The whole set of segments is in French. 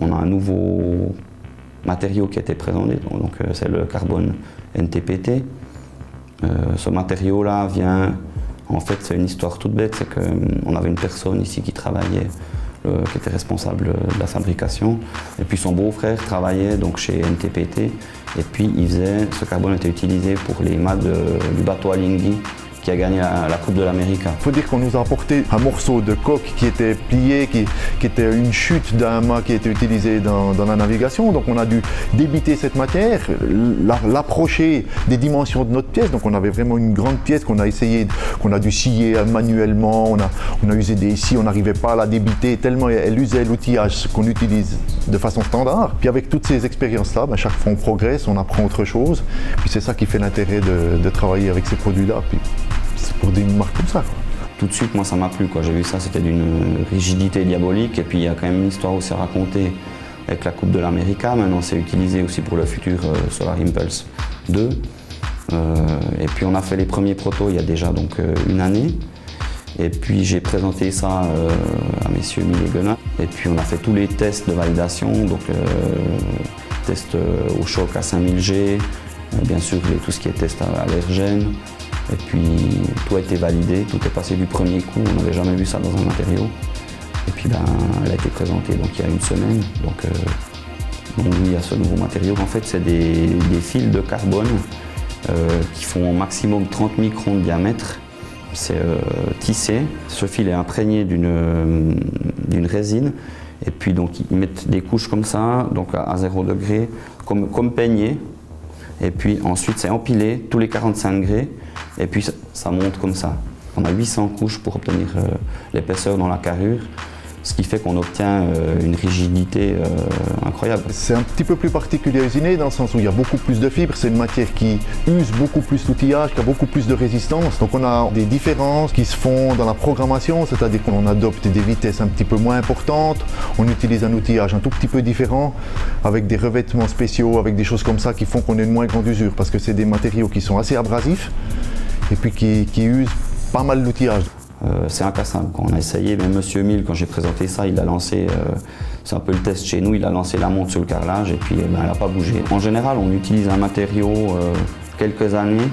On a un nouveau matériau qui a été présenté, donc c'est le carbone NTPT. Ce matériau-là vient, en fait c'est une histoire toute bête, c'est qu'on avait une personne ici qui travaillait, qui était responsable de la fabrication, et puis son beau-frère travaillait donc chez NTPT, et puis ce carbone était utilisé pour les mâts du bateau Alinghi qui a gagné la Coupe de l'Amérique. Il faut dire qu'on nous a apporté un morceau de coque qui était plié, qui était une chute d'un mât qui était utilisé dans la navigation. Donc on a dû débiter cette matière, l'approcher des dimensions de notre pièce. Donc on avait vraiment une grande pièce qu'on a dû scier manuellement. On a usé des scies, on n'arrivait pas à la débiter tellement elle usait l'outillage qu'on utilise de façon standard. Puis avec toutes ces expériences-là, chaque fois on progresse, on apprend autre chose. Puis c'est ça qui fait l'intérêt de travailler avec ces produits-là. C'est pour des marques comme ça, quoi. Tout de suite, moi, ça m'a plu, quoi. J'ai vu ça, c'était d'une rigidité diabolique. Et puis, il y a quand même une histoire aussi à raconter avec la Coupe de l'Amérique. Maintenant, c'est utilisé aussi pour le futur Solar Impulse 2. Et puis, on a fait les premiers protos il y a déjà donc, une année. Et puis, j'ai présenté ça à messieurs Mill et Guenin. Et puis, on a fait tous les tests de validation. Donc, tests au choc à 5000 G. Bien sûr, tout ce qui est test à allergène. Et puis tout a été validé, tout est passé du premier coup, on n'avait jamais vu ça dans un matériau. Et puis elle a été présentée donc, il y a une semaine. Donc oui, il y a ce nouveau matériau. En fait, c'est des fils de carbone qui font au maximum 30 microns de diamètre. C'est tissé. Ce fil est imprégné d'une résine. Et puis donc ils mettent des couches comme ça, donc à 0 degré, comme peigné. Et puis ensuite c'est empilé tous les 45 degrés. Et puis ça monte comme ça. On a 800 couches pour obtenir l'épaisseur dans la carrure, ce qui fait qu'on obtient une rigidité incroyable. C'est un petit peu plus particulier à usiner dans le sens où il y a beaucoup plus de fibres, c'est une matière qui use beaucoup plus l'outillage, qui a beaucoup plus de résistance. Donc on a des différences qui se font dans la programmation, c'est-à-dire qu'on adopte des vitesses un petit peu moins importantes, on utilise un outillage un tout petit peu différent, avec des revêtements spéciaux, avec des choses comme ça qui font qu'on ait une moins grande usure, parce que c'est des matériaux qui sont assez abrasifs et puis qui usent pas mal l'outillage. C'est incassable. Quand on a essayé, même Monsieur Mill, quand j'ai présenté ça, il a lancé, c'est un peu le test chez nous, il a lancé la montre sur le carrelage et puis elle n'a pas bougé. En général, on utilise un matériau quelques années,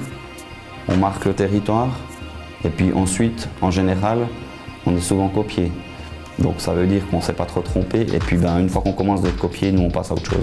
on marque le territoire et puis ensuite, en général, on est souvent copié. Donc ça veut dire qu'on ne s'est pas trop trompé et puis une fois qu'on commence d'être copié, nous on passe à autre chose.